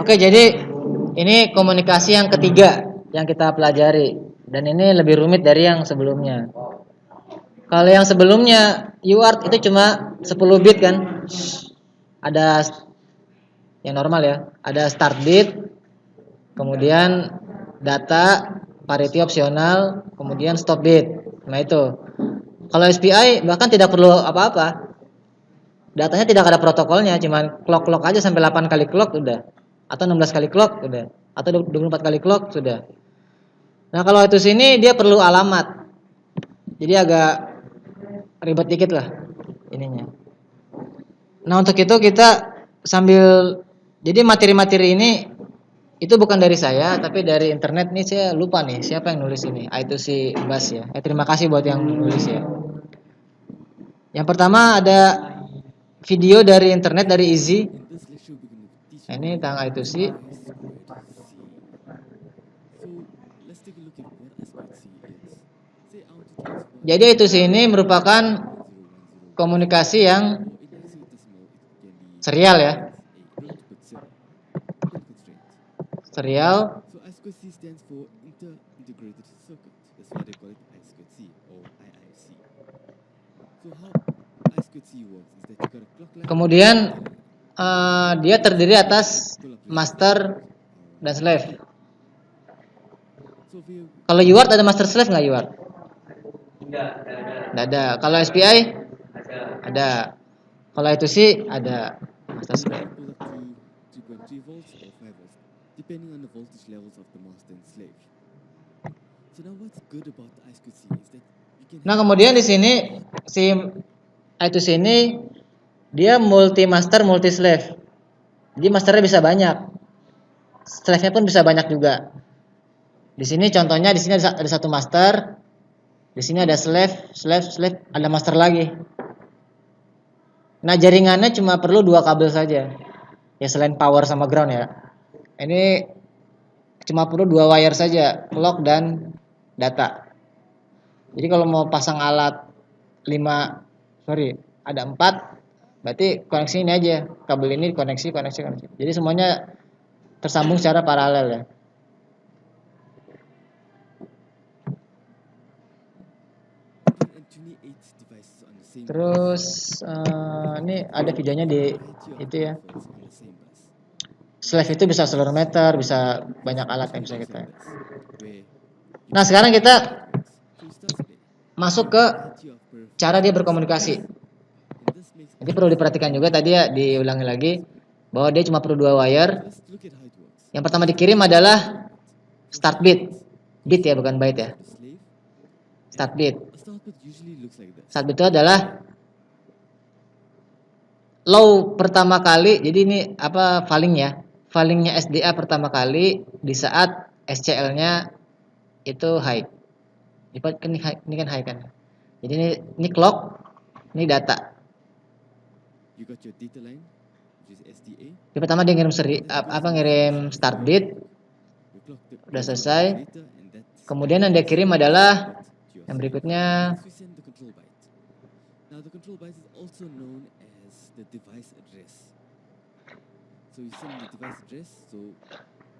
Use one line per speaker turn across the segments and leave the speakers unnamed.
Oke, jadi ini komunikasi yang ketiga yang kita pelajari dan ini lebih rumit dari yang sebelumnya. Kalau yang sebelumnya UART itu cuma 10 bit kan? Ada yang normal ya, ada start bit, kemudian data, parity opsional, kemudian stop bit. Nah itu. Kalau SPI bahkan tidak perlu apa-apa. Datanya tidak ada protokolnya, cuman clock aja sampai 8 kali clock udah. Atau 16 kali clock udah. Atau 24 kali clock sudah. Nah, kalau itu sini dia perlu alamat. Jadi agak ribet dikit lah ininya. Nah, untuk itu kita sambil jadi materi-materi ini itu bukan dari saya, tapi dari internet nih saya lupa nih siapa yang nulis ini. Itu si Bas ya. Terima kasih buat yang nulis ya. Yang pertama ada video dari internet dari Easy. Nah, ini tentang I2C. Jadi I2C ini merupakan komunikasi yang serial ya. Serial. Kemudian dia terdiri atas master dan slave. Kalau UART ada master slave nggak UART? Nggak ada. Kalau SPI? Ada. Kalau itu sih ada master slave. Nah, kemudian di sini si I2C ini dia multi master multi slave. Jadi masternya bisa banyak. Slave-nya pun bisa banyak juga. Di sini contohnya di sini ada satu master. Di sini ada slave, ada master lagi. Nah, jaringannya cuma perlu 2 kabel saja. Ya selain power sama ground ya. Ini cuma perlu 2 wire saja, clock dan data. Jadi kalau mau pasang alat 5, ada 4, berarti koneksi ini aja. Kabel ini koneksi. Jadi semuanya tersambung secara paralel ya. Terus ini ada videonya di itu ya. Slave itu bisa seluruh meter, bisa banyak alat yang bisa kita. Nah, sekarang kita masuk ke cara dia berkomunikasi. Jadi perlu diperhatikan juga tadi ya, diulangi lagi bahwa dia cuma perlu 2 wire. Yang pertama dikirim adalah start bit. Bit ya, bukan byte ya. Start bit. Start bit itu adalah low pertama kali. Jadi ini apa fallingnya? Fallingnya SDA pertama kali di saat SCL-nya itu high. Ini kan high kan. Jadi ini clock, ini data. Jadi pertama dia ngirim start bit. Udah selesai. Kemudian yang dia kirim adalah yang berikutnya.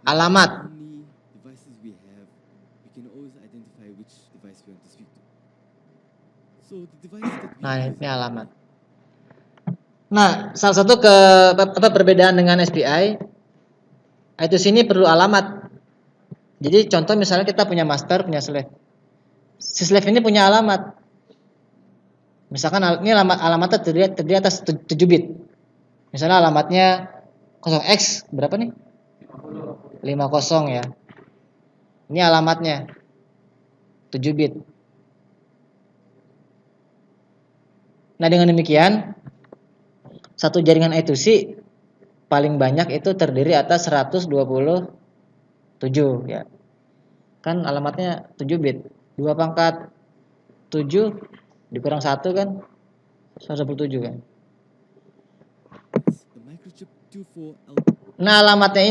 Alamat. Nah, ini alamat. Nah, salah satu perbedaan dengan SPI itu sini perlu alamat. Jadi contoh misalnya kita punya master, punya slave. Si slave ini punya alamat. Misalkan ini alamatnya terdiri atas 7 bit. Misalnya alamatnya 0x berapa nih? 50 ya. Ini alamatnya 7 bit. Nah, dengan demikian satu jaringan I2C paling banyak itu terdiri atas 127 ya. Kan alamatnya 7 bit. 2 pangkat 7 dikurang 1 kan 127 kan. Nah, alamatnya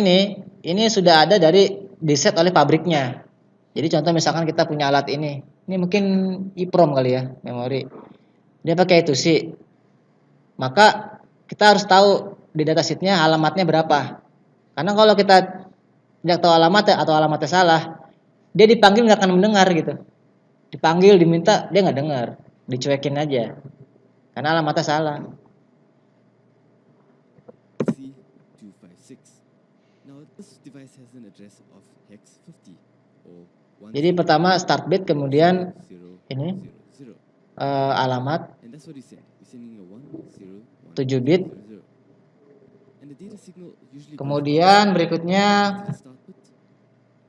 ini sudah ada di set oleh pabriknya. Jadi contoh misalkan kita punya alat ini mungkin EEPROM kali ya, memori. Dia pakai I2C. Maka kita harus tahu di datasheetnya alamatnya berapa. Karena kalau kita tidak tahu alamatnya atau alamatnya salah, dia dipanggil nggak akan mendengar gitu. Dipanggil, diminta, dia nggak dengar, dicuekin aja. Karena alamatnya salah.
C256. Now this device has an address of hex 50 or
Jadi pertama start bit, kemudian ini
1000.
alamat
And that's what you send. You're sending a 101000.
7 bit.
And the data signal usually
Kemudian berikutnya
to the start bit.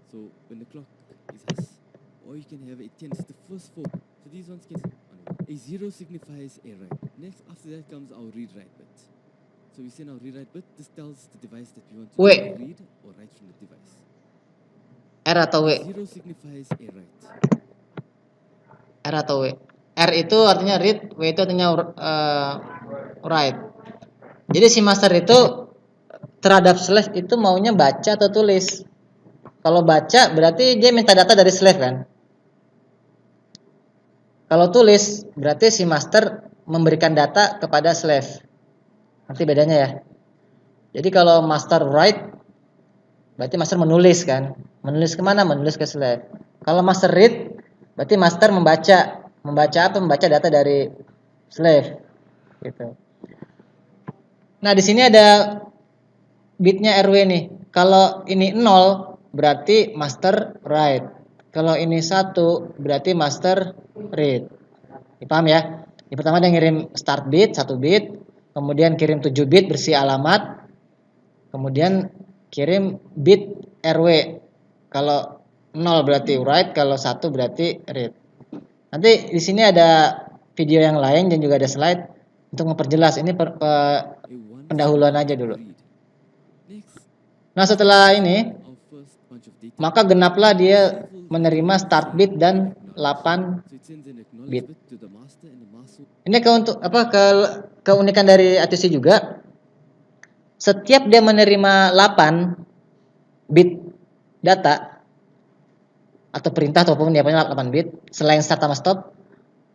So when the clock is us, or you can have a 10, it's the first 4. So these ones can a 0 signifies a write. Next after that comes our read write bit. So we send our read write bit. This tells the device that we want to read or write from the device.
R atau W?
0 signifies a write.
R atau W? R itu artinya read, W itu artinya write. Jadi si master itu terhadap slave itu maunya baca atau tulis. Kalau baca berarti dia minta data dari slave kan. Kalau tulis berarti si master memberikan data kepada slave. Nanti bedanya ya. Jadi kalau master write berarti master menulis kan. Menulis kemana? Menulis ke slave. Kalau master read berarti master membaca. Membaca apa? Membaca data dari slave. Gitu. Nah di sini ada bitnya RW nih. Kalau ini 0 berarti master write. Kalau ini 1 berarti master read. Paham ya? Yang pertama dia ngirim start bit 1 bit, kemudian kirim 7 bit bersih alamat, kemudian kirim bit RW. Kalau 0 berarti write, kalau 1 berarti read. Nanti di sini ada video yang lain dan juga ada slide untuk memperjelas. Ini pendahuluan aja dulu. Nah setelah ini, maka genaplah dia menerima start bit dan 8 bit. Ini keunikan dari ATC juga. Setiap dia menerima 8 bit data atau perintah ataupun dia punya 8 bit selain start sama stop,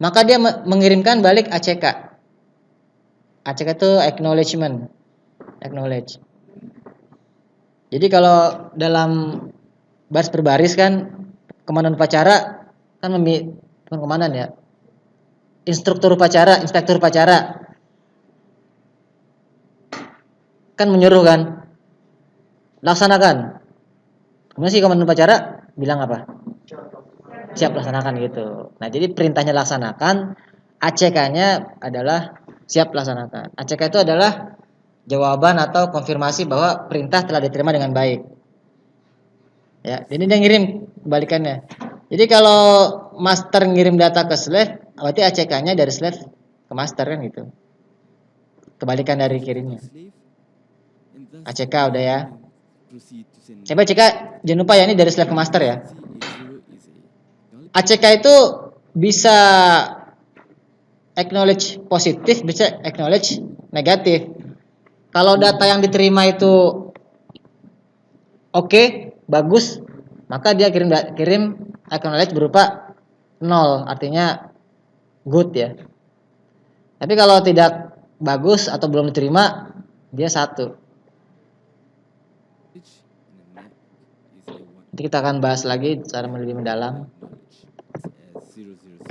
maka dia mengirimkan balik ACK. ACK itu acknowledgement. Acknowledge. Jadi kalau dalam baris per baris kan komandan upacara kan bukan komandan ya. Instruktur upacara, inspektur upacara kan menyuruh kan. Laksanakan. Kemudian si komandan upacara bilang apa? Siap laksanakan gitu. Nah, jadi perintahnya laksanakan, ACK-nya adalah siap laksanakan. ACK itu adalah jawaban atau konfirmasi bahwa perintah telah diterima dengan baik. Ya, jadi dia ngirim kebalikannya. Jadi kalau master ngirim data ke slave, berarti ACK-nya dari slave ke master kan gitu. Kebalikan dari kirimnya. ACK udah ya. Coba cek, jangan lupa ya ini dari slave ke master ya. ACK itu bisa acknowledge positif, bisa acknowledge negatif. Kalau data yang diterima itu oke, bagus, maka dia kirim acknowledge berupa 0, artinya good ya. Tapi kalau tidak bagus atau belum diterima, dia 1. Nanti kita akan bahas lagi secara lebih mendalam.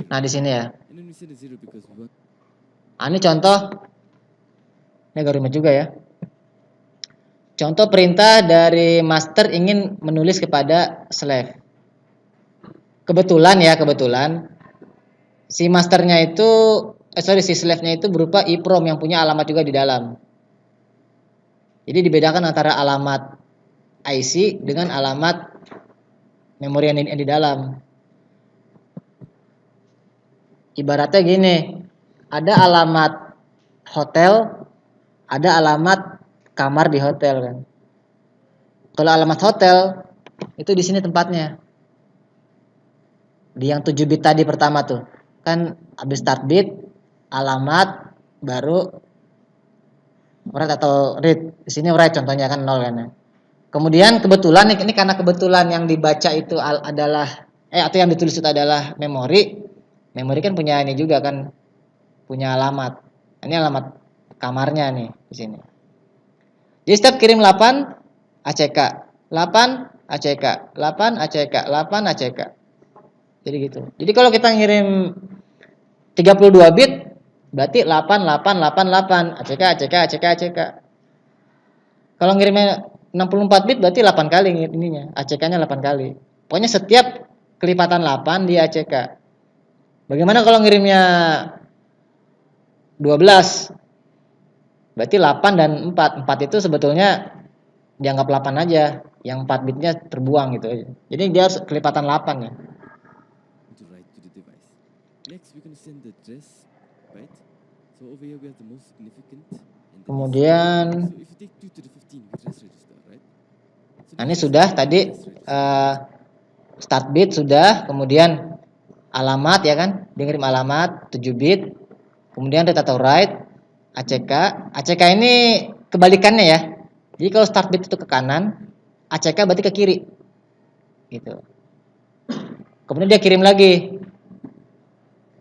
Nah, di sini ya. Ini contoh. Ini agak rumit juga ya. Contoh perintah dari master ingin menulis kepada slave. Kebetulan si masternya itu si slave-nya itu berupa EEPROM yang punya alamat juga di dalam. Jadi dibedakan antara alamat IC dengan alamat memori yang di dalam. Ibaratnya gini, ada alamat hotel, ada alamat kamar di hotel kan. Kalau alamat hotel itu di sini tempatnya. Di yang 7 bit tadi pertama tuh. Kan habis start bit, alamat, baru write atau read. Di sini write contohnya kan 0 kan ya. Kemudian kebetulan ini karena kebetulan yang dibaca itu adalah atau yang ditulis itu adalah memori. Memori kan punya ini juga kan, punya alamat. Ini alamat kamarnya nih di sini. Jadi setiap kirim 8 ACK, 8 ACK, 8 ACK, 8 ACK. Jadi gitu. Jadi kalau kita ngirim 32 bit berarti 8888 ACK ACK ACK ACK. Kalau ngirimnya 64 bit berarti 8 kali ininya, ACK-nya 8 kali. Pokoknya setiap kelipatan 8 di ACK. Bagaimana kalau ngirimnya 12? Berarti 8 dan 4. 4 itu sebetulnya dianggap 8 aja. Yang 4 bitnya terbuang gitu aja. Jadi dia harus kelipatan 8 ya.
To write to the device. Next, we can send the address, right? So over here we have the most significant. And
Kemudian
so if you take 2 to the 15 with rest register, right? So
nah, ini sudah tadi start bit sudah, kemudian alamat ya kan, dia ngirim alamat 7 bit, kemudian read atau write, ACK. ACK ini kebalikannya ya. Jadi kalau start bit itu ke kanan, ACK berarti ke kiri. Gitu. Kemudian dia kirim lagi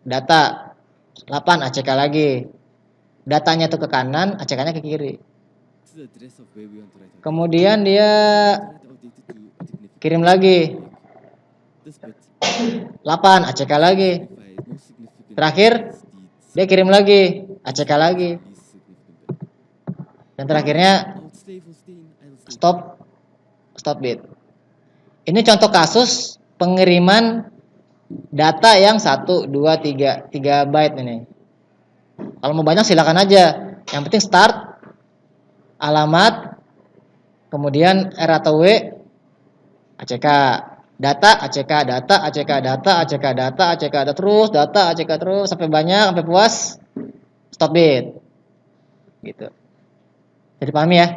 data 8 ACK lagi. Datanya tuh ke kanan, ACK-nya ke kiri.
this is the address of where we want to write our
Kemudian dia
data. Write our data to a significant
kirim lagi
this bit
8 ACK lagi.
signifies most significant
Terakhir
is the
dia kirim lagi ACK lagi.
least significant bit.
Dan terakhirnya
Out slave will stay in idle state.
stop bit. Ini contoh kasus pengiriman data yang 1 2 3 byte ini. Kalau mau banyak silakan aja. Yang penting start, alamat, kemudian R atau W, ACK, data, ACK, data, ACK, data, ACK, data, ACK, data terus, data, ACK terus sampai banyak, sampai puas, stop bit. Gitu. Jadi pahami ya?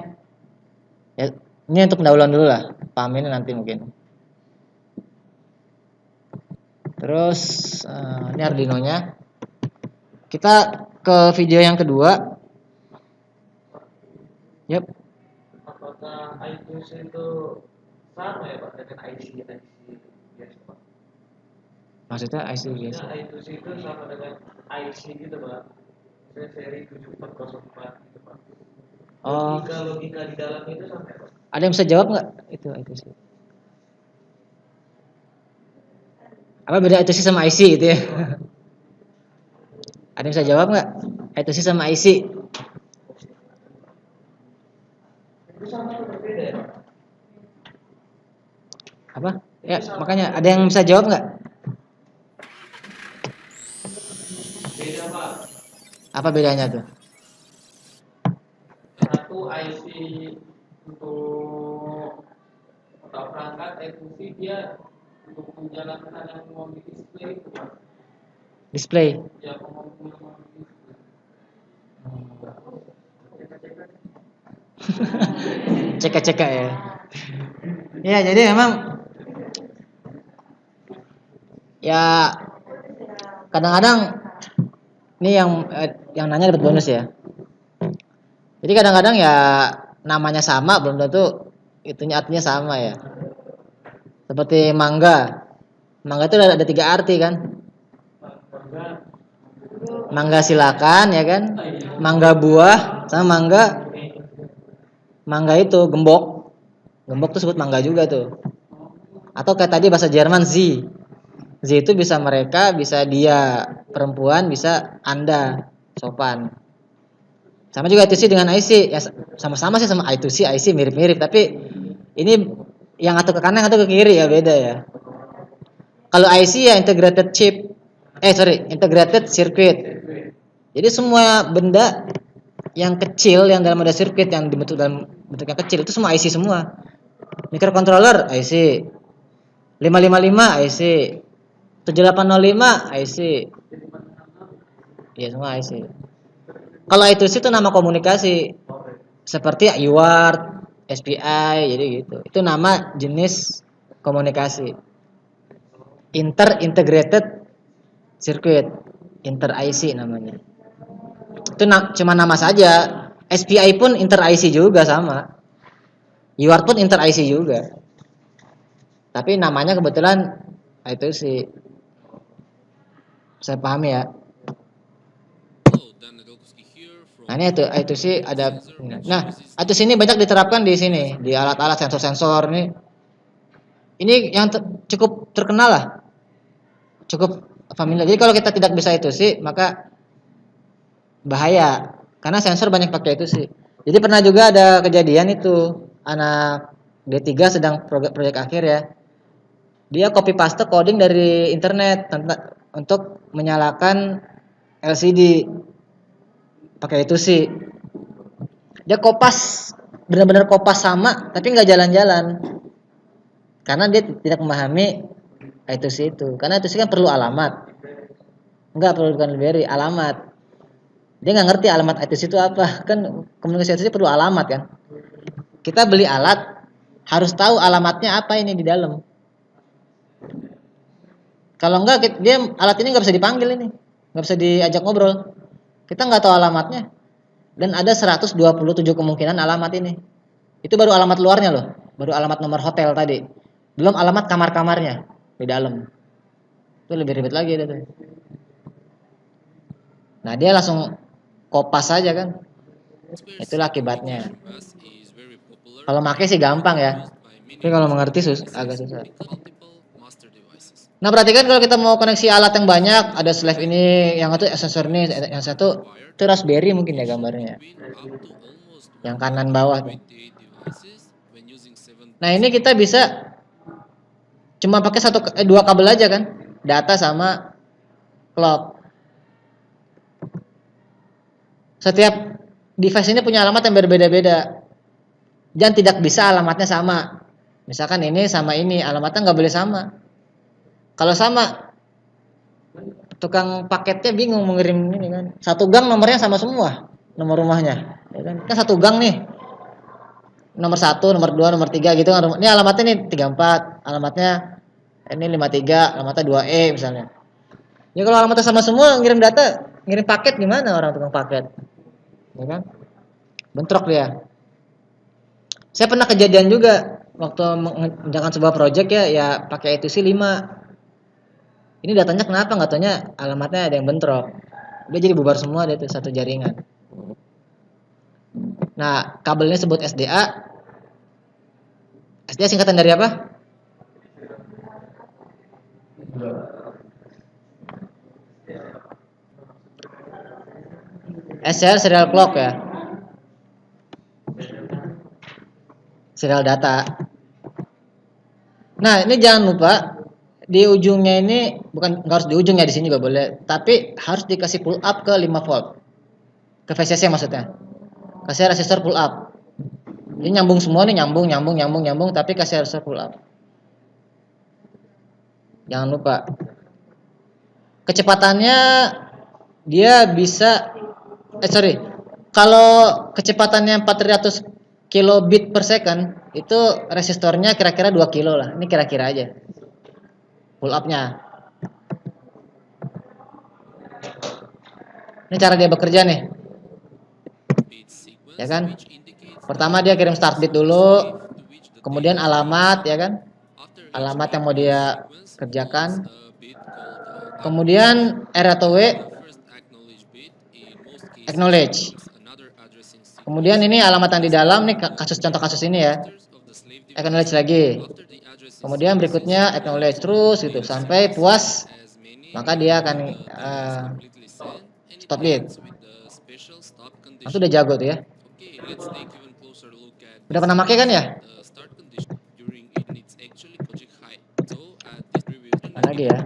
Ya, ini untuk pendahuluan dulu lah. Pahami ini nanti mungkin. Terus ini Arduino-nya. Kita ke video yang kedua. Yep.
Apakah iTunes itu sama ya Pak dengan IC biasa Pak?
Maksudnya IC biasa.
Maksudnya iTunes itu sama dengan IC gitu Pak. Misalnya seri 7404 gitu Pak.
Oh,
Logika di dalam itu sama ya Pak?
ada yang bisa jawab nggak? Itu sih. Apa beda itu sih sama IC gitu ya? Ada yang bisa jawab nggak? Itu sih sama IC.
Itu sama atau berbeda ya Pak?
Apa? Ya, makanya ada yang bisa jawab nggak?
Beda Pak.
Apa bedanya tuh?
Satu IC untuk otak perangkat, iTunes dia untuk menjalankan yang mau di display itu Pak.
Display.
Ya pengomong display.
Cek ya. Ya, jadi memang ya kadang-kadang ini yang nanya dapat bonus ya. Jadi kadang-kadang ya namanya sama belum tentu itunya artinya sama ya. Seperti mangga. Mangga itu ada 3 arti kan? Mangga silakan ya kan? Mangga buah sama mangga itu gembok. Gembok tuh sebut mangga juga tuh. Atau kayak tadi bahasa Jerman Z. Z itu bisa mereka, bisa dia perempuan, bisa Anda sopan. Sama juga I2C dengan IC. Ya sama-sama sih sama I2C, IC mirip-mirip, tapi ini yang atau ke kanan atau ke kiri ya beda ya. Kalau IC ya integrated chip. Integrated circuit. Jadi semua benda yang kecil yang dalam ada sirkuit yang dibentuk dalam bentuk yang kecil itu semua IC semua. Microcontroller IC, 555 IC, 7805 IC. Ya semua IC. Kalau I2C itu nama komunikasi. Seperti UART, SPI, jadi gitu. Itu nama jenis komunikasi. Integrated circuit, inter IC namanya. Itu cuma nama saja. SPI pun inter IC juga sama. UART pun inter IC juga. Tapi namanya kebetulan itu sih saya pahami ya.
Hello, Dan Nagokuski here from
Nah, ini itu sih ada. Nah, itu sini banyak diterapkan di sini, di alat-alat sensor-sensor ini. Ini yang cukup terkenal lah, cukup familiar. Jadi kalau kita tidak bisa itu sih, maka bahaya. Karena sensor banyak pakai itu sih. Jadi pernah juga ada kejadian itu, anak D3 sedang proyek akhir ya. Dia copy paste coding dari internet untuk menyalakan LCD. Pakai itu sih. Dia kopas, benar-benar kopas sama, tapi nggak jalan-jalan. Karena dia tidak memahami itu sih itu. Karena itu sih kan perlu alamat. Enggak perlu, bukan library, alamat. Dia nggak ngerti alamat ITC itu apa. Kan komunikasi ITC perlu alamat kan. Kita beli alat, harus tahu alamatnya apa ini di dalam. Kalau enggak, dia alat ini nggak bisa dipanggil ini, nggak bisa diajak ngobrol. Kita nggak tahu alamatnya. Dan ada 127 kemungkinan alamat ini. Itu baru alamat luarnya loh, baru alamat nomor hotel tadi. Belum alamat kamar-kamarnya di dalam. Itu lebih ribet lagi itu. Nah, dia langsung kopas saja kan. Itulah akibatnya. Kalau pakai sih gampang ya. Tapi kalau mengerti agak susah. Nah, perhatikan kalau kita mau koneksi alat yang banyak, ada slave ini, yang satu sensor ini, yang satu itu Raspberry mungkin ya gambarnya. Yang kanan bawah tuh. Nah, ini kita bisa cuma pakai dua kabel aja kan, data sama clock. Setiap device ini punya alamat yang berbeda-beda. Dan tidak bisa alamatnya sama. Misalkan ini sama ini, alamatnya nggak boleh sama. Kalau sama, tukang paketnya bingung mengirim ini kan. Satu gang nomornya sama semua, nomor rumahnya. Ya kan? Kan satu gang nih. Nomor 1, nomor 2, nomor 3 gitu kan. Ini alamatnya nih 34, alamatnya ini 53, alamatnya 2E misalnya. Ya kalau alamatnya sama semua, ngirim data, ngirim paket gimana orang tukang paket? Ya kan? Bentrok dia. Saya pernah kejadian juga waktu mengerjakan sebuah project ya pakai ITC 5. Ini datanya kenapa? Nggak taunya alamatnya ada yang bentrok. Dia jadi bubar semua deh itu satu jaringan. Nah, kabelnya sebut SDA. SDA singkatan dari apa? Serial clock ya. Serial data. Nah, ini jangan lupa di ujungnya ini nggak harus di ujungnya, di sini juga boleh, tapi harus dikasih pull up ke 5 volt. Ke VCC maksudnya. Kasih resistor pull up. Ini nyambung semua nih, nyambung, tapi kasih resistor pull up. Jangan lupa. Kecepatannya dia bisa kalau kecepatannya 400 kilobit per second, itu resistornya kira-kira 2 kilo lah. Ini kira-kira aja. Pull up-nya. Ini cara dia bekerja nih. Ya kan? Pertama dia kirim start bit dulu, kemudian alamat ya kan? Alamat yang mau dia kerjakan. Kemudian R atau W acknowledge. Kemudian ini alamat yang di dalam nih, contoh kasus ini ya. Acknowledge lagi. Kemudian berikutnya acknowledge terus gitu sampai puas, maka dia akan stop bit. Itu udah jago tuh ya. Udah pernah pakai kan ya? Mana lagi ya?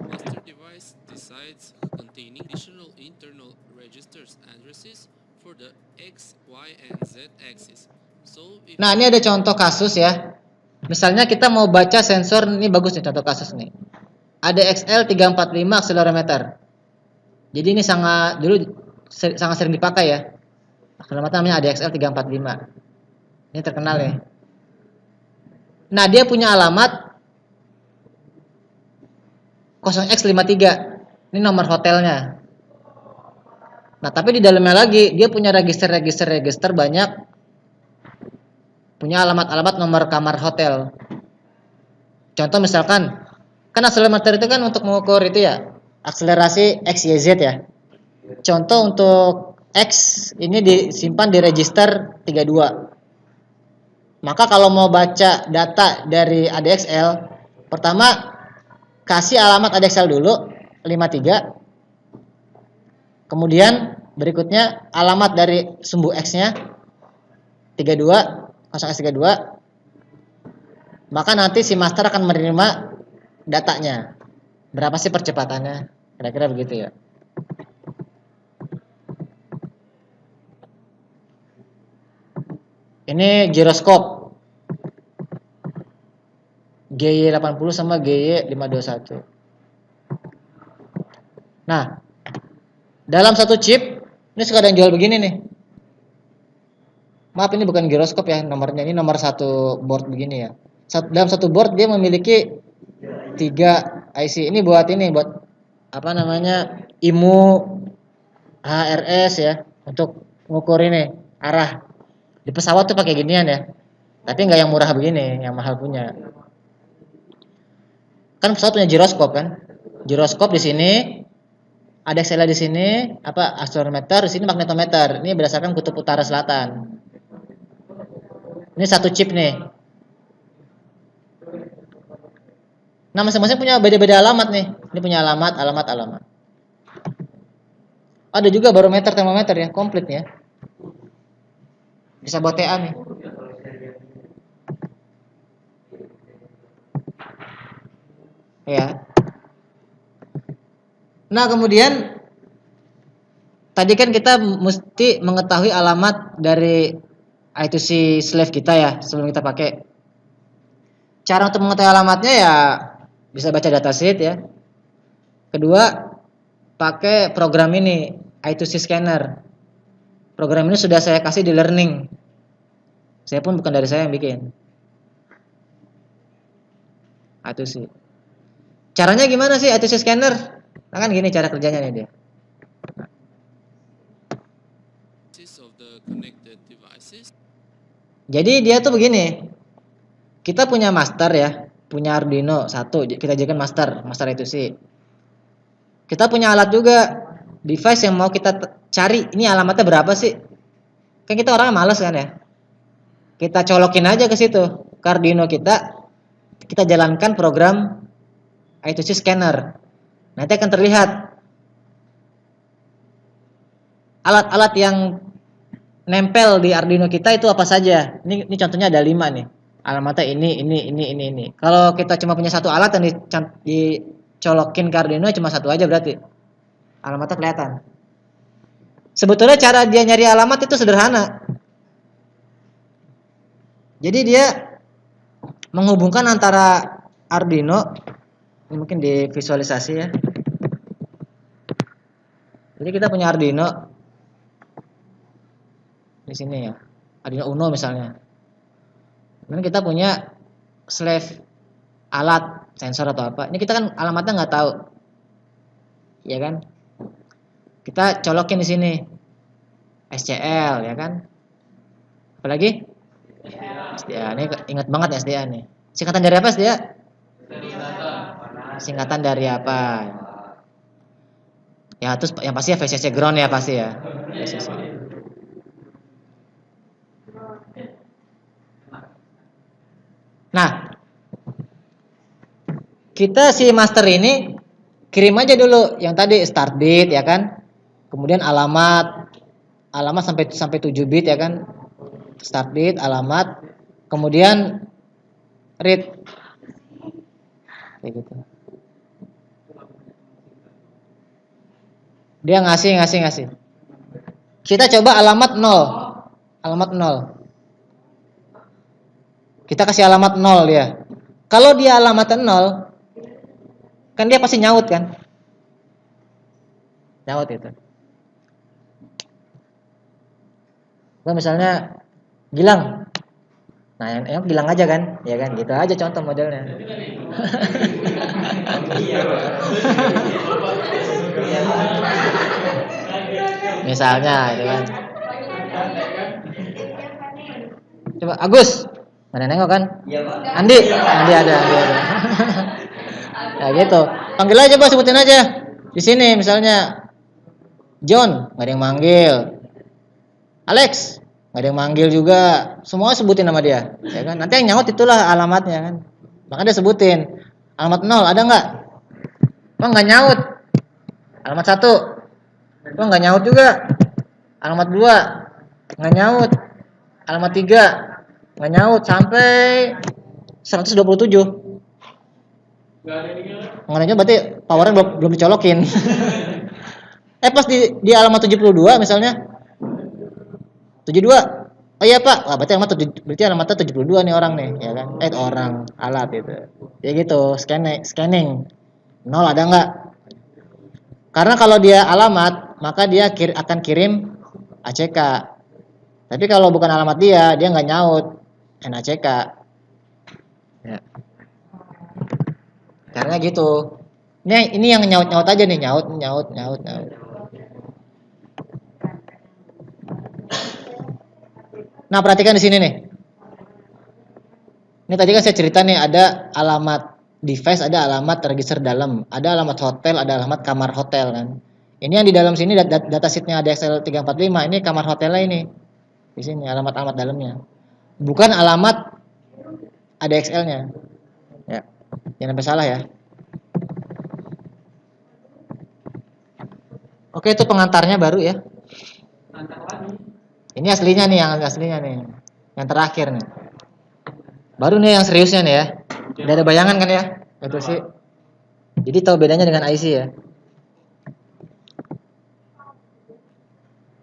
Nah, ini ada contoh kasus ya. Misalnya kita mau baca sensor, ini bagus nih contoh kasus nih. Ada XL345 accelerometer. Jadi ini sangat sering dipakai ya. Accelerometer namanya ADXL345. Ini terkenal ya. Nah, dia punya alamat 0x53. Ini nomor hotelnya. Nah, tapi di dalamnya lagi dia punya register banyak. Punya alamat-alamat nomor kamar hotel. Contoh misalkan, kan akselerometer itu kan untuk mengukur itu ya, akselerasi X, Y, Z ya. Contoh untuk X ini disimpan di register 32. Maka kalau mau baca data dari ADXL, pertama kasih alamat ADXL dulu 53. Kemudian berikutnya alamat dari sumbu X-nya 32, 0x32. Maka nanti si master akan menerima datanya. Berapa sih percepatannya? Kira-kira begitu ya. Ini giroskop GY80 sama GY521. Nah, dalam satu chip, ini suka ada yang jual begini nih. Maaf, ini bukan giroskop ya nomornya, ini nomor satu board begini ya. Dalam satu board dia memiliki 3 IC. Ini buat apa namanya, IMU, HRS ya, untuk ngukur ini arah. Di pesawat tuh pakai ginian ya. Tapi nggak yang murah begini, yang mahal punya. Kan pesawat punya giroskop kan? Giroskop di sini, ada ADXL di sini, apa astrometer, di sini magnetometer. Ini berdasarkan kutub utara selatan. Ini satu chip nih. Nah, masing-masing punya beda-beda alamat nih. Ini punya alamat. Ada juga barometer, termometer ya, komplit ya. Bisa buat TA nih. Ya. Nah, kemudian tadi kan kita mesti mengetahui alamat dari I2C slave kita ya sebelum kita pakai. Cara untuk mengetahui alamatnya ya bisa baca datasheet ya. Kedua, pakai program ini I2C scanner. Program ini sudah saya kasih di learning. Saya pun bukan dari saya yang bikin. I2C. Caranya gimana sih I2C scanner? Nah, kan gini cara kerjanya nih dia. Jadi dia tuh begini. Kita punya master ya, punya Arduino satu, kita jadikan master I2C. Kita punya alat juga, device yang mau kita cari, ini alamatnya berapa sih? Kan kita orangnya males kan ya. Kita colokin aja ke situ, ke Arduino kita jalankan program I2C scanner. Nanti akan terlihat alat-alat yang nempel di Arduino kita itu apa saja. Ini contohnya ada 5 nih. Alamatnya ini. Kalau kita cuma punya satu alat yang dicolokin ke Arduino cuma satu aja berarti alamatnya kelihatan. Sebetulnya cara dia nyari alamat itu sederhana. Jadi dia menghubungkan antara Arduino, ini mungkin divisualisasi ya. Jadi kita punya Arduino di sini ya, Arduino Uno misalnya. Dan kita punya slave alat sensor atau apa. Ini kita kan alamatnya nggak tahu, ya kan? Kita colokin di sini SCL, ya kan? Apalagi? SDA. Ini ingat banget ya SDA nih. Singkatan dari apa SDA? Singkatan dari apa? Ya terus yang pasti ya VCC ground ya pasti ya. VCC. Nah, kita si master ini kirim aja dulu yang tadi start bit ya kan, kemudian alamat sampai 7 bit ya kan, start bit, alamat, kemudian read kayak gitu. Dia ngasih. Kita coba alamat 0. Kita kasih alamat 0 dia. Kalau dia alamatnya 0, kan dia pasti nyaut kan? Nyaut itu. Nah, misalnya Gilang. Nah, yang Gilang aja kan? Ya kan, gitu aja contoh modelnya. Misalnya itu kan. Coba Agus. Mana nengok kan? Iya, Pak. Andi ada. Ya gitu. Panggil aja, Pak, sebutin aja. Di sini misalnya John, enggak ada yang manggil. Alex, nggak ada yang manggil juga, semua sebutin nama dia, ya kan? Nanti yang nyaut itulah alamatnya kan, maka dia sebutin alamat 0 ada nggak? Oh nggak nyaut. Alamat 1, oh nggak nyaut juga. Alamat 2 nggak nyaut. Alamat 3 nggak nyaut sampai 127.
Nggak ada ini.
Nggak ada berarti powernya belum dicolokin. Pas di alamat 72 misalnya 72. Oh iya Pak, wah, berarti alamatnya 72 nih orang nih, ya kan? Orang alat itu. Ya gitu, scanning. 0 ada nggak? Karena kalau dia alamat, maka dia akan kirim ACK. Tapi kalau bukan alamat dia nggak nyaut NACK. Ya. Karena gitu. Ini yang nyaut aja nih, nyaut. Nah, perhatikan di sini nih. Ini tadi kan saya cerita nih, ada alamat device, ada alamat register dalam, ada alamat hotel, ada alamat kamar hotel kan. Ini yang di dalam sini datasheetnya ada Excel 345, ini kamar hotelnya ini. Di sini alamat dalamnya. Bukan alamat ada Excel-nya. Ya. Jangan sampai salah ya. Oke, itu pengantarnya baru ya.
Antar lagi.
Ini aslinya nih, yang aslinya nih. Yang terakhir nih. Baru nih yang seriusnya nih ya. Udah ada bayangan kan ya? Itu sih. Jadi tahu bedanya dengan IC ya.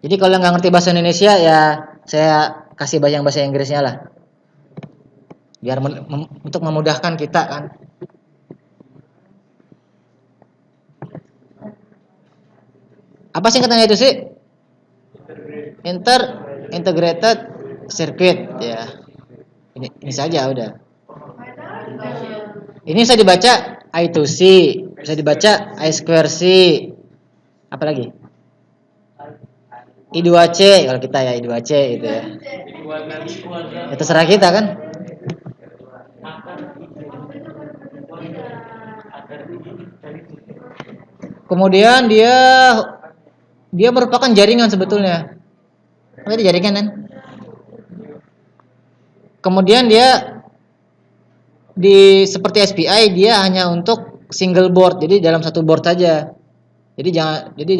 Jadi kalau nggak ngerti bahasa Indonesia ya saya kasih bayang bahasa Inggrisnya lah. Biar untuk memudahkan kita kan. Apa singkatannya itu sih? Integrated circuit ya. Ini saja udah. Ini bisa dibaca I2C, bisa dibaca I2C. Apa lagi? I2C kalau kita ya I2C itu ya. Ya terserah kita kan. Kemudian dia merupakan jaringan sebetulnya. Itu jaringan kan? Kemudian dia seperti SPI dia hanya untuk single board, jadi dalam satu board saja. Jadi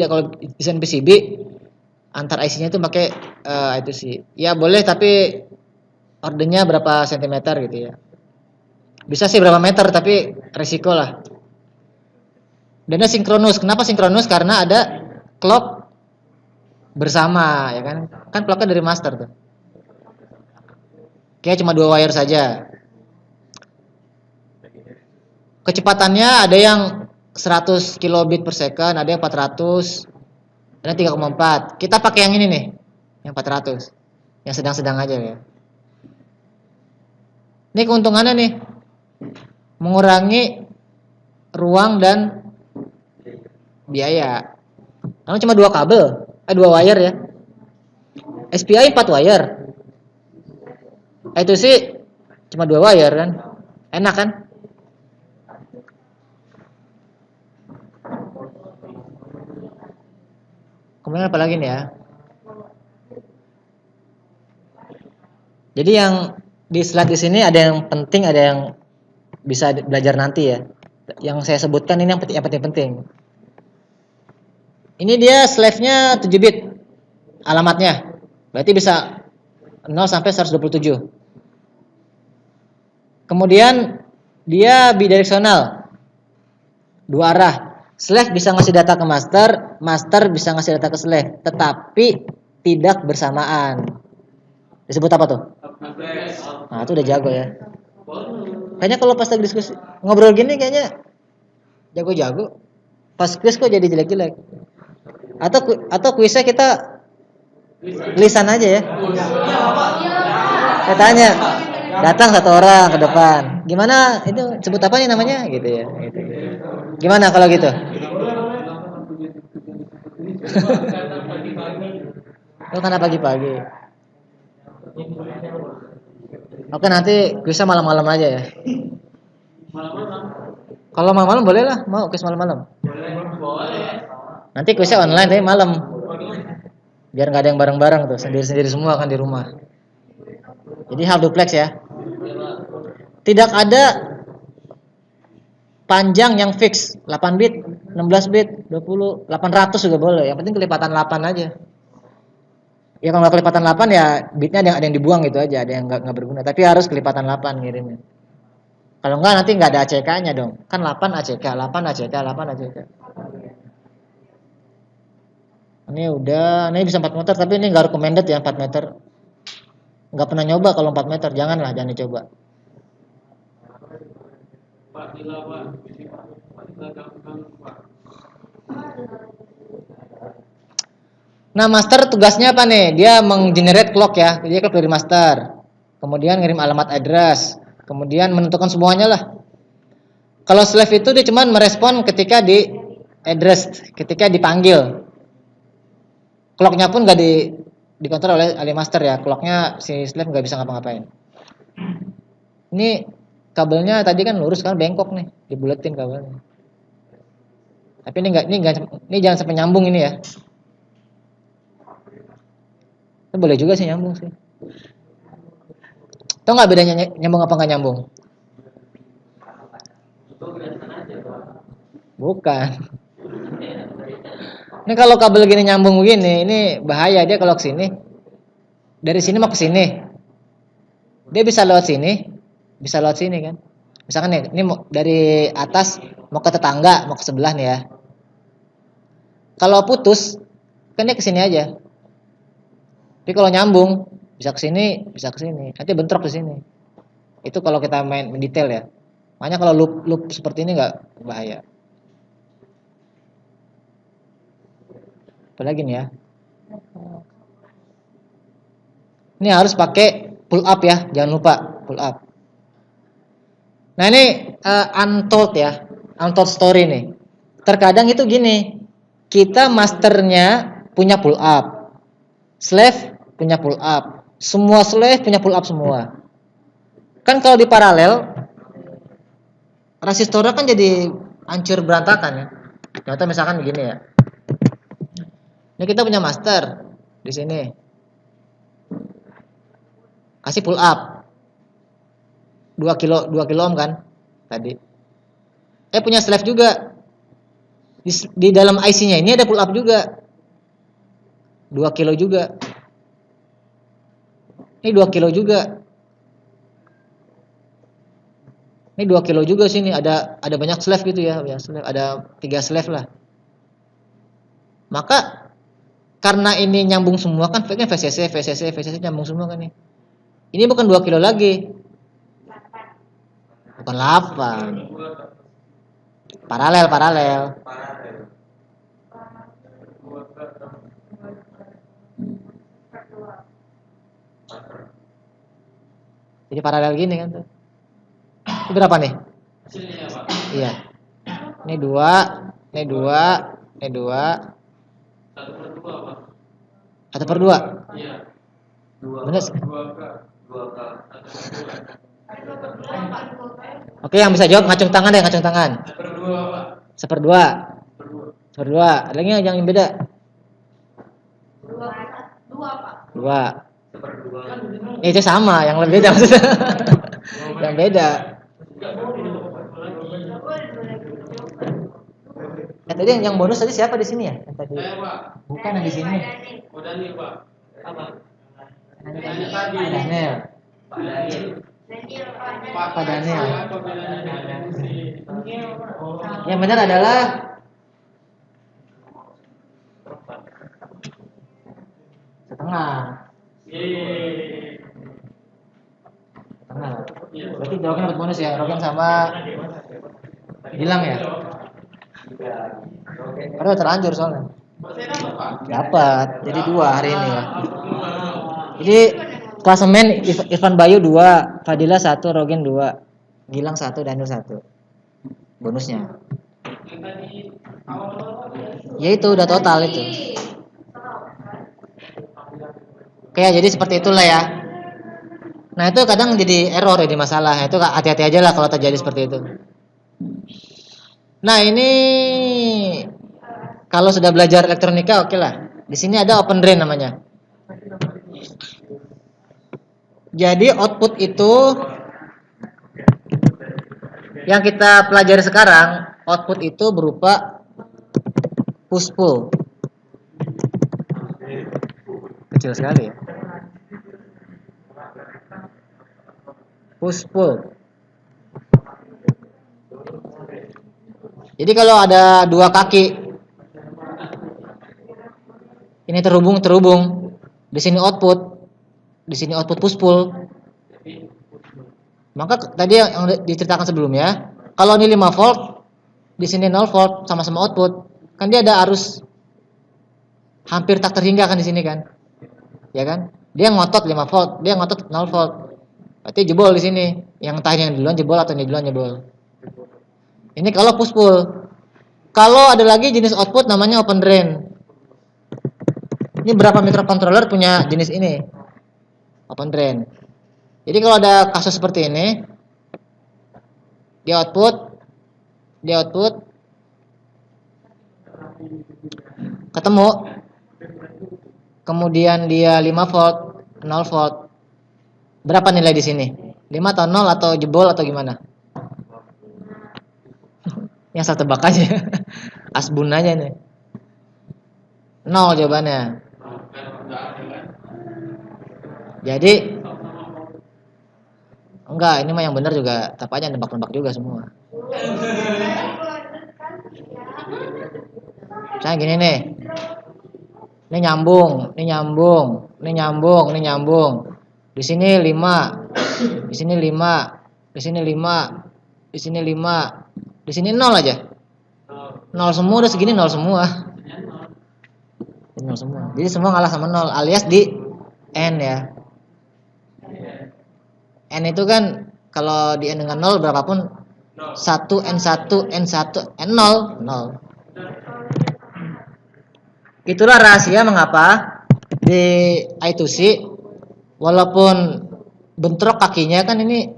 kalau desain PCB antar IC-nya itu pakai itu sih. Ya boleh tapi ordernya berapa sentimeter gitu ya. Bisa sih berapa meter tapi resiko lah. Dan sinkronus. Kenapa sinkronus? Karena ada clock bersama ya kan. Kan clocknya dari master tuh. Kayak cuma 2 wire saja. Kecepatannya ada yang 100 kilobit per second, ada yang 400, ada 3,4. Kita pakai yang ini nih, yang 400. Yang sedang-sedang aja ya. Ini keuntungannya nih. Mengurangi ruang dan biaya. Karena cuma 2 kabel, 2 wire ya. SPI 4 wire. Itu sih cuma 2 wire kan. Enak kan? Kemudian apa lagi nih ya? Jadi yang di slide di sini ada yang penting, ada yang bisa belajar nanti ya. Yang saya sebutkan ini yang penting-penting. Ini dia slave-nya 7 bit alamatnya. Berarti bisa 0 sampai 127. Kemudian dia bidirectional. 2 arah. Slave bisa ngasih data ke master, master bisa ngasih data ke slave, tetapi tidak bersamaan. Disebut apa tuh? Nah, itu udah jago ya. Kayaknya kalau pas lagi diskusi ngobrol gini kayaknya jago-jago. Pas quiz kok jadi jelek-jelek. Atau kuisnya kita lisan aja ya. Saya tanya, datang 1 orang ke depan. Gimana itu sebut apa nih namanya gitu ya, gitu. Gimana kalau gitu? Itu karena pagi-pagi. Oke, nanti kuisnya malam-malam aja ya. Kalau malam-malam boleh lah, mau kuis malam-malam. Nanti kuisnya online tapi malam. Biar nggak ada yang bareng-bareng tuh, sendiri-sendiri semua kan di rumah. Jadi half duplex ya. Tidak ada panjang yang fix, 8 bit, 16 bit, 20, 800 juga boleh. Yang penting kelipatan 8 aja. Ya kalau nggak kelipatan 8 ya bitnya ada yang dibuang gitu aja, ada yang nggak berguna. Tapi harus kelipatan 8 ngirimnya. Kalau nggak nanti nggak ada ACK-nya dong. Kan 8 ACK, 8 ACK, 8 ACK. Ini udah, ini bisa 4 meter tapi ini nggak recommended ya 4 meter. Nggak pernah nyoba kalau 4 meter, janganlah, jangan dicoba.
Pak Dila, Pak. Pak Dila ganggu, Pak.
Nah, master tugasnya apa nih? Dia menggenerate clock ya. Dia clock dari master. Kemudian ngirim alamat address. Kemudian menentukan semuanya lah. Kalau slave itu dia cuman merespon ketika di address, ketika dipanggil. Clocknya pun nggak dikontrol oleh master ya. Clocknya si slave nggak bisa ngapa-ngapain. Ini kabelnya tadi kan lurus kan bengkok nih, dibuletin kabelnya. Tapi ini jangan sampai nyambung ini ya. Itu boleh juga sih nyambung sih. Tahu nggak bedanya nyambung apa nggak nyambung? Bukan. Ini kalau kabel gini nyambung begini, ini bahaya dia kalau ke sini. Dari sini mau ke sini. Dia bisa lewat sini, bisa lewat sini kan. Misalkan nih, ini mau dari atas mau ke tetangga, mau ke sebelah nih ya. Kalau putus, kan dia ke sini aja. Tapi kalau nyambung, bisa ke sini, bisa ke sini. Nanti bentrok di sini. Itu kalau kita main detail ya. Makanya kalau loop seperti ini nggak bahaya. Apalagi nih ya. Ini harus pakai pull up ya, jangan lupa pull up. Nah ini untold ya, untold story nih. Terkadang itu gini, kita masternya punya pull up, slave punya pull up, semua slave punya pull up semua. Kan kalau di paralel, resistornya kan jadi hancur berantakan ya. Contoh misalkan begini ya. Ini kita punya master di sini. Kasih pull up 2 kilo ohm kan tadi. Punya slave juga. Di dalam IC-nya ini ada pull up juga. 2 kilo juga. Ini 2 kilo juga. Ini 2 kilo juga sini, ada banyak slave gitu ya, ada 3 slave lah. Maka karena ini nyambung semua kan VCC nyambung semua kan nih. Ini bukan 2 kilo lagi. Bukan 8. Paralel. Jadi paralel gini kan tuh. Ini berapa nih?
Hasilnya, Pak.
Iya. Ini 2, ini 2, ini 2.
1/2, Pak.
1/2.
Iya.
Benar.
2K.
Oke, yang bisa jawab ngacung tangan deh, ngacung tangan.
1/2, Pak.
1/2. 1/2. Ada lagi yang beda?
2, Pak.
2. Itu sama, yang lebih beda maksudnya. Yang beda. Tadi yang bonus tadi siapa di sini ya? Yang tadi.
Saya, Pak.
Bukan yang di sini.
Oh, Daniel, Pak. Apa?
Daniel.
Daniel. Pak Daniel.
Apa bedanya dengan fungsi?
Yang benar adalah setengah.
Yeay.
Setengah.
Iya.
Berarti Rogan dapat bonus ya. Rogan sama Gilang ya. Karena udah terlanjur soalnya.
Saya dapat, Pak.
Dapat. Jadi 2 hari ini ya. Jadi klasemen Irfan Bayu 2, Fadila 1, Rogen 2, Gilang 1, Daniel 1. Bonusnya.
Yang tadi awal-awal
Ya itu udah total itu. Oke, jadi seperti itulah ya. Nah, itu kadang jadi error, jadi masalah. Itu hati-hati aja lah kalau terjadi seperti itu. Nah, ini kalau sudah belajar elektronika oke lah. Di sini ada open drain namanya. Jadi output itu yang kita pelajari sekarang, output itu berupa push pull. Kecil sekali ya. Push pull. Jadi kalau ada dua kaki, ini terhubung, di sini output push pull. Maka tadi yang diceritakan sebelumnya, kalau ini 5 volt, di sini 0 volt, sama-sama output, kan dia ada arus hampir tak terhingga kan di sini kan, ya kan? Dia ngotot 5 volt, dia ngotot 0 volt, berarti jebol di sini. Yang entah yang duluan jebol atau ini duluan jebol. Ini kalau push pull. Kalau ada lagi jenis output namanya open drain. Ini berapa microcontroller punya jenis ini, open drain. Jadi kalau ada kasus seperti ini, di output ketemu, kemudian dia 5 volt, 0 volt. Berapa nilai di sini? 5 atau 0 atau jebol atau gimana? Yang saya tebak aja. Asbun aja nih. 0 jawabannya. Jadi enggak, ini mah yang benar juga tetap aja nebak-nebak juga semua. Misalnya gini nih. Ini nyambung. Di sini 5. Di sini 5. Di sini 5. Di sini 5. Di sini 0 aja. 0 semua, udah segini 0 semua. 0 semua. Jadi semua ngalah sama 0 alias di N ya. N itu kan kalau di N dengan 0 berapapun 1 N1 N1 N0 0. Itulah rahasia mengapa di I2C walaupun bentrok kakinya kan ini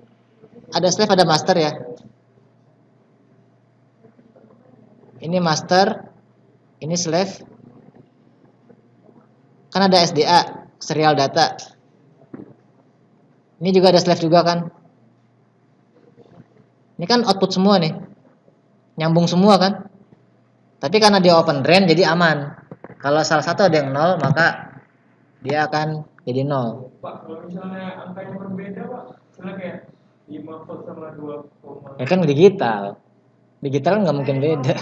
ada slave ada master ya. Ini master, ini slave. Kan ada SDA, serial data. Ini juga ada slave juga kan. Ini kan output semua nih. Nyambung semua kan. Tapi karena dia open drain jadi aman. Kalau salah satu ada yang 0 maka dia akan jadi 0.
Pak, kalau misalnya angkanya berbeda, Pak, misalnya kayak 5 volt sama 2,
Ya kan digital. Digital kan nggak mungkin beda.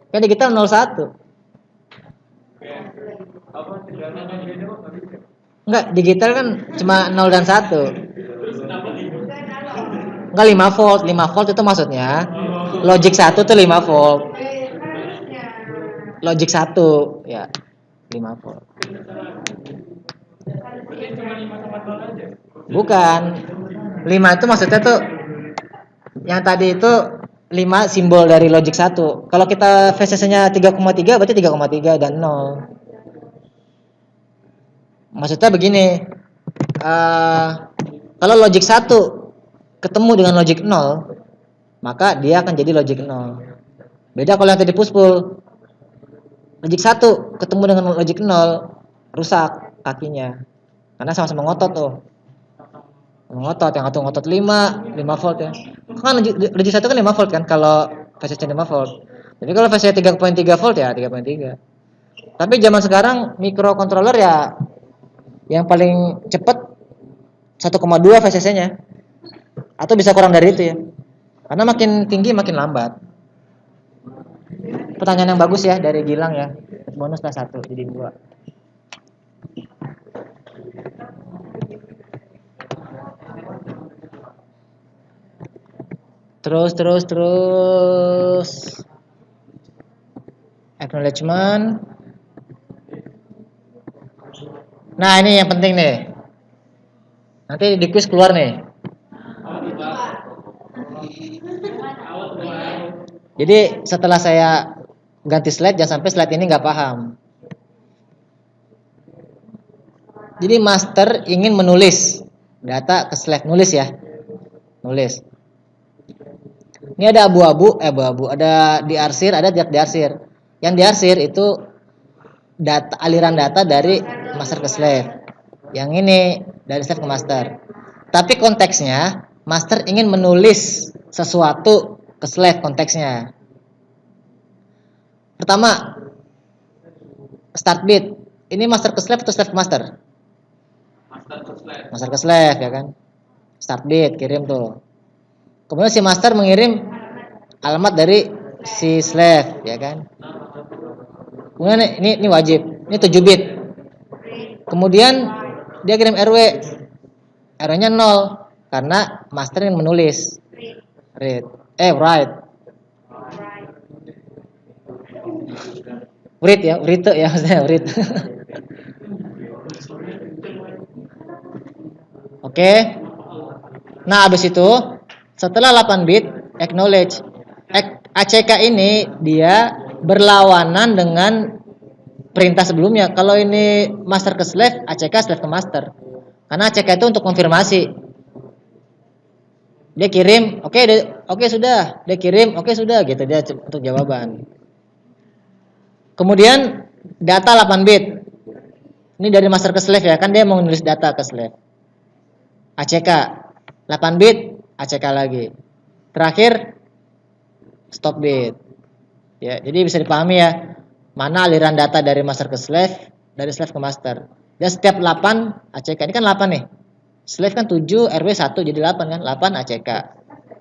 Kan digital 01.
kayak apa tegangannya beda, Pak, nggak bisa.
Enggak, digital kan cuma 0 dan 1.
Terus kenapa gitu?
Enggak 5 volt. 5 volt itu maksudnya logic 1 tuh 5 volt. Logic 1 ya 5 volt.
Berarti cuma 5 sama 0 aja.
Bukan. 5 itu maksudnya tuh yang tadi itu 5 simbol dari logic 1. Kalau kita VCC-nya 3,3 berarti 3,3 dan 0. Maksudnya begini. Kalau logic 1 ketemu dengan logic 0, maka dia akan jadi logic 0. Beda kalau yang tadi push pull. Logic 1 ketemu dengan logic 0, rusak kakinya. Karena sama-sama ngotot tuh. Ngotot, yang satu ngotot 5 volt ya. Kan logic 1 kan 5 volt kan kalau VCC 5 volt. Jadi kalau VCC 3,3 volt ya 3,3. Tapi zaman sekarang microcontroller ya yang paling cepat 1,2 VCC-nya. Atau bisa kurang dari itu ya. Karena makin tinggi makin lambat. Pertanyaan yang bagus ya dari Gilang ya. Bonus lah 1 jadi 2. Terus. Acknowledgement. Nah, ini yang penting nih. Nanti di quiz keluar nih. Jadi setelah saya ganti slide jangan sampai slide ini nggak paham. Jadi master ingin menulis data ke slave, nulis ya. Nulis. Ini ada abu-abu, ada diarsir, ada tidak diarsir. Yang diarsir itu aliran data dari master ke slave. Yang ini dari slave ke master. Tapi konteksnya master ingin menulis sesuatu ke slave konteksnya. Pertama, start bit. Ini master ke slave atau slave ke master?
Master to slave.
Master ke slave ya kan. Start bit kirim tuh. Kemudian si master mengirim alamat dari si slave ya kan. Kemudian ini wajib. Ini 7 bit. Kemudian dia kirim RW. RW-nya 0 karena master yang menulis. Write. Write ya, write ya maksudnya write. Oke. Nah, habis itu setelah 8 bit acknowledge. ACK ini dia berlawanan dengan perintah sebelumnya. Kalau ini master ke slave, ACK slave ke master. Karena ACK itu untuk konfirmasi. Dia kirim, oke sudah. Dia kirim, oke sudah gitu dia untuk jawaban. Kemudian data 8 bit. Ini dari master ke slave ya, kan dia mau nulis data ke slave. ACK 8 bit, ACK lagi. Terakhir stop bit. Ya, jadi bisa dipahami ya, mana aliran data dari master ke slave, dari slave ke master. Dan setiap 8 ACK, ini kan 8 nih. Slave kan 7, RW 1 jadi 8 kan? 8 ACK.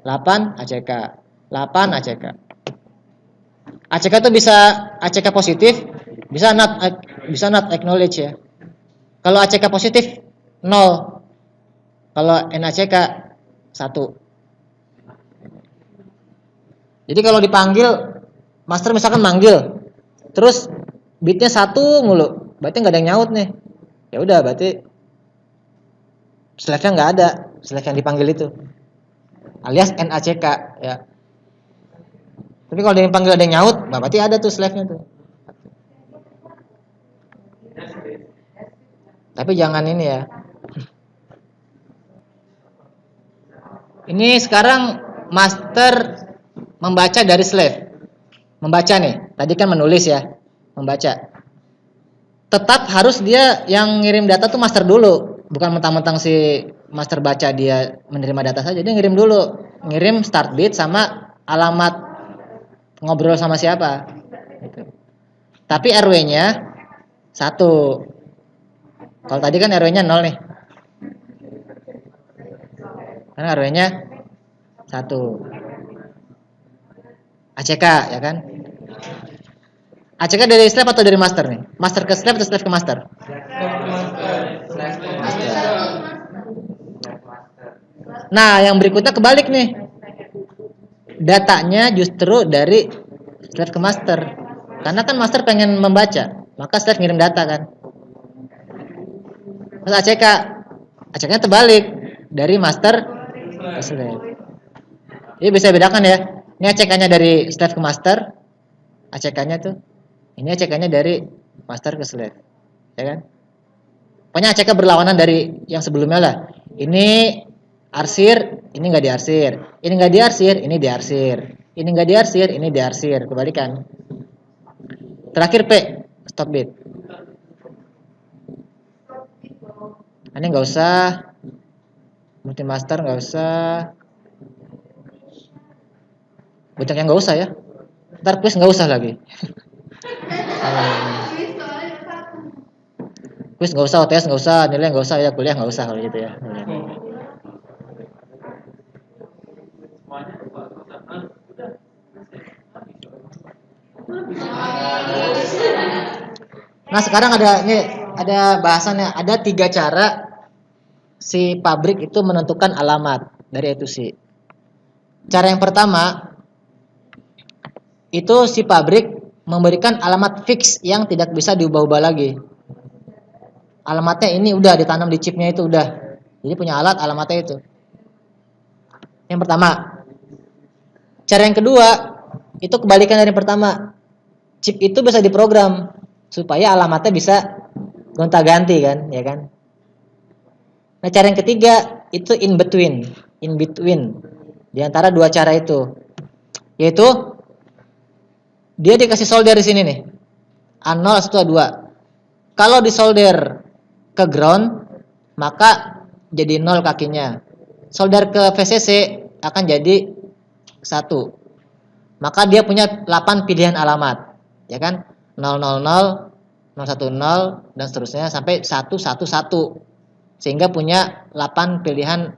8 ACK. 8 ACK. ACK itu bisa ACK positif, bisa not acknowledge ya. Kalau ACK positif 0. Kalau NACK 1. Jadi kalau dipanggil master misalkan manggil, terus bitnya 1 mulu, berarti nggak ada yang nyaut nih. Ya udah, berarti slave-nya nggak ada, slave yang dipanggil itu, alias NACK ya. Tapi kalau dia dipanggil ada yang nyaut, berarti ada tuh slave-nya tuh. Tapi jangan ini ya. Ini sekarang master membaca dari slave. Membaca nih, tadi kan menulis ya, membaca. Tetap harus dia yang ngirim data tuh master dulu, bukan mentang-mentang si master baca dia menerima data saja, dia ngirim dulu, ngirim start bit sama alamat ngobrol sama siapa. Gitu. Tapi RW-nya 1. Kalau tadi kan RW-nya 0 nih, karena RW-nya 1. ACK ya kan? ACK dari slave atau dari master nih? Master ke slave atau slave ke master? Master. Nah, yang berikutnya kebalik nih. Datanya justru dari slave ke master. Karena kan master pengen membaca, maka slave ngirim data kan. Terus ACK-nya terbalik dari master ke slave. Jadi bisa bedakan ya. Ini ACK-nya dari slave ke master, ACK-nya tuh. Ini ACK-nya dari master ke slave, ya kan? Pokoknya ACK berlawanan dari yang sebelumnya lah. Ini arsir, ini nggak diarsir. Ini nggak diarsir, ini diarsir. Ini nggak diarsir, ini diarsir. Kebalikan. Terakhir P, stop bit. Ini nggak usah. Multi master nggak usah. Banyak yang nggak usah ya. Ntar quiz nggak usah lagi. Quiz nggak usah, OTS nggak usah, nilai nggak usah, ya kuliah nggak usah kalau gitu ya. Nah sekarang ada bahasannya, ada 3 cara si pabrik itu menentukan alamat dari A to C. Cara yang pertama itu si pabrik memberikan alamat fix yang tidak bisa diubah-ubah lagi. Alamatnya ini udah ditanam di chipnya itu udah. Jadi punya alat alamatnya itu. Yang pertama. Cara yang kedua itu kebalikan dari yang pertama. Chip itu bisa diprogram supaya alamatnya bisa gonta-ganti kan, ya kan? Nah, cara yang ketiga itu in between di antara 2 cara itu. Yaitu dia dikasih solder di sini nih. A0 A1 A2. Kalau disolder ke ground, maka jadi 0 kakinya. Solder ke VCC akan jadi 1. Maka dia punya 8 pilihan alamat, ya kan? 000, 010 dan seterusnya sampai 111. Sehingga punya 8 pilihan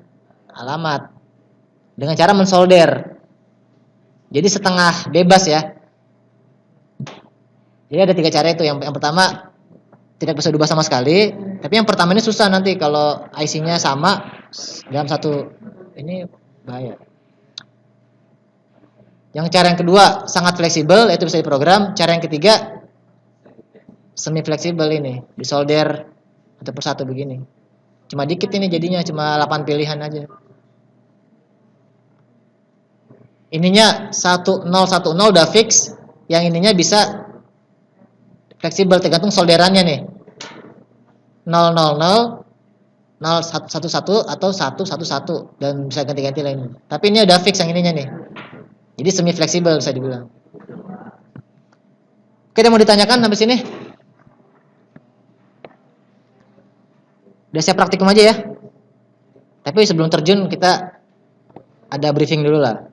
alamat dengan cara mensolder. Jadi setengah bebas ya. Jadi ada 3 cara itu. Yang pertama tidak bisa diubah sama sekali, tapi yang pertama ini susah nanti kalau IC-nya sama dalam satu ini bahaya. Yang cara yang kedua sangat fleksibel, yaitu bisa diprogram. Cara yang ketiga semi fleksibel, ini disolder satu persatu begini. Cuma dikit ini jadinya, cuma 8 pilihan aja. Ininya 1010 udah fix, yang ininya bisa fleksibel tergantung solderannya nih. 000, 0111 atau 111 dan bisa ganti-ganti lain. Tapi ini udah fix yang ininya nih. Jadi semi fleksibel bisa dibilang. Oke, ada mau ditanyakan sampai sini? Udah siap praktikum aja ya. Tapi sebelum terjun kita ada briefing dulu lah.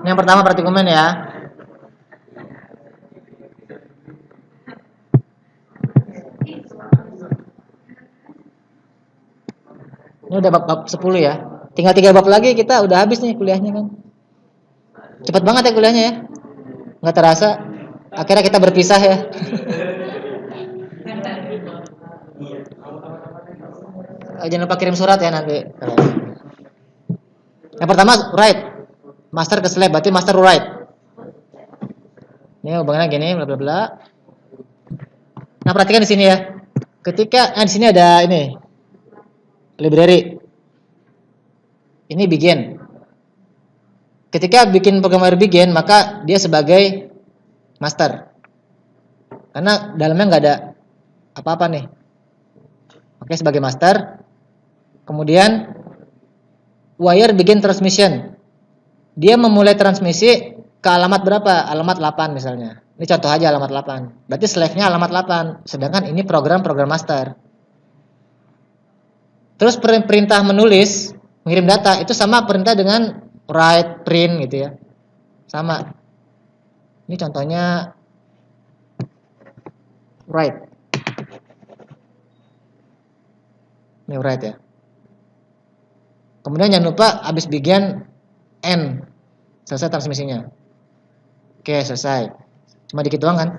Ini yang pertama praktikumen ya. Ini udah bab 10 ya. Tinggal 3 bab lagi kita udah habis nih kuliahnya kan. Cepat banget ya kuliahnya ya. Nggak terasa. Akhirnya kita berpisah ya. Jangan lupa kirim surat ya nanti. Yang pertama write. Master ke slab berarti master write. Ini hubungannya gini bla bla bla. Nah, perhatikan di sini ya. Ketika di sini ada ini library. Ini begin. Ketika bikin programmer begin, maka dia sebagai master. Karena dalamnya nggak ada apa-apa nih. Oke, sebagai master. Kemudian wire begin transmission. Dia memulai transmisi ke alamat berapa? Alamat 8 misalnya. Ini contoh aja alamat 8. Berarti slave-nya alamat 8. Sedangkan ini program master. Terus perintah menulis, mengirim data itu sama perintah dengan write, print gitu ya. Sama. Ini contohnya write. Ini write ya. Kemudian jangan lupa habis begin end. Selesai transmisinya. Oke, selesai. Cuma dikit doang kan?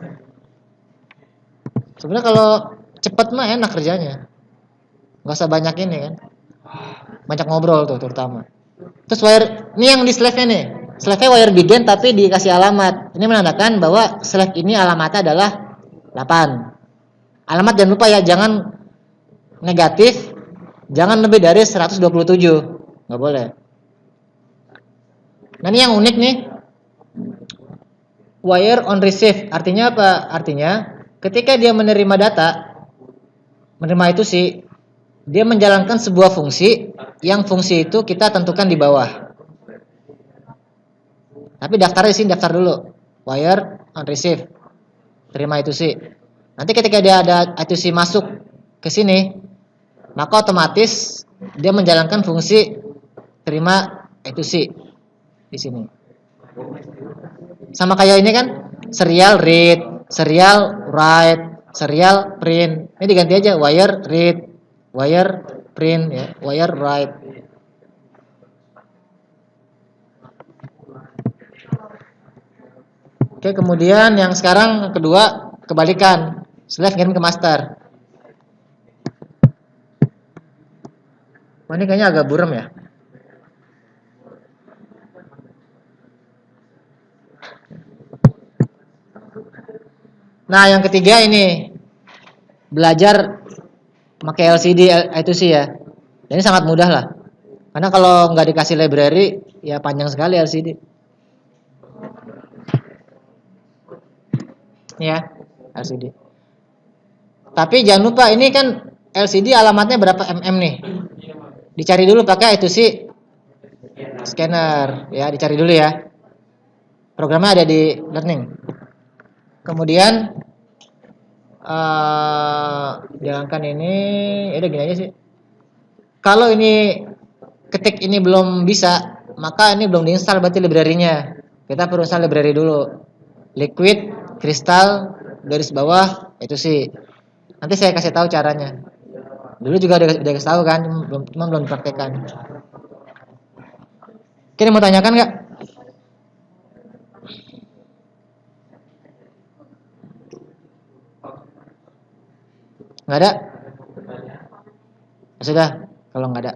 Sebenarnya kalau cepat mah enak kerjanya. Gak usah banyak ini kan. Banyak ngobrol tuh terutama. Terus wire, ini yang di slave-nya nih. Slave-nya wire begin tapi dikasih alamat. Ini menandakan bahwa slave ini alamatnya adalah 8. Alamat jangan lupa ya, jangan negatif, jangan lebih dari 127. Nggak boleh. Nah, ini yang unik nih. Wire on receive. Artinya apa? Artinya ketika dia menerima data, menerima itu sih, dia menjalankan sebuah fungsi, yang fungsi itu kita tentukan di bawah. Tapi daftarnya di sini, daftar dulu. Wire on receive. Terima itu sih. Nanti ketika dia ada itu sih masuk ke sini, maka otomatis dia menjalankan fungsi terima itu sih di sini. Sama kayak ini kan, serial read, serial write, serial print. Ini diganti aja wire read, wire print ya, wire write. Oke, kemudian yang sekarang kedua kebalikan, slave ngirim ke master. Wah, ini kayaknya agak buram ya. Nah, yang ketiga ini belajar pakai LCD itu sih ya. Ini sangat mudah lah. Karena kalau nggak dikasih library, ya panjang sekali LCD. Ya, LCD. Tapi jangan lupa ini kan LCD alamatnya berapa mm nih. Dicari dulu pakai itu sih scanner ya, dicari dulu ya. Programnya ada di learning. Kemudian jalankan ini, ya udah gini aja sih. Kalau ini ketik ini belum bisa, maka ini belum diinstal berarti library-nya. Kita perlu install library dulu. Liquid, kristal, garis bawah, itu sih. Nanti saya kasih tahu caranya. Dulu juga udah kasih tahu kan, belum dipraktekkan. Oke, mau tanyakan nggak? Nggak ada? Sudah, kalau nggak ada.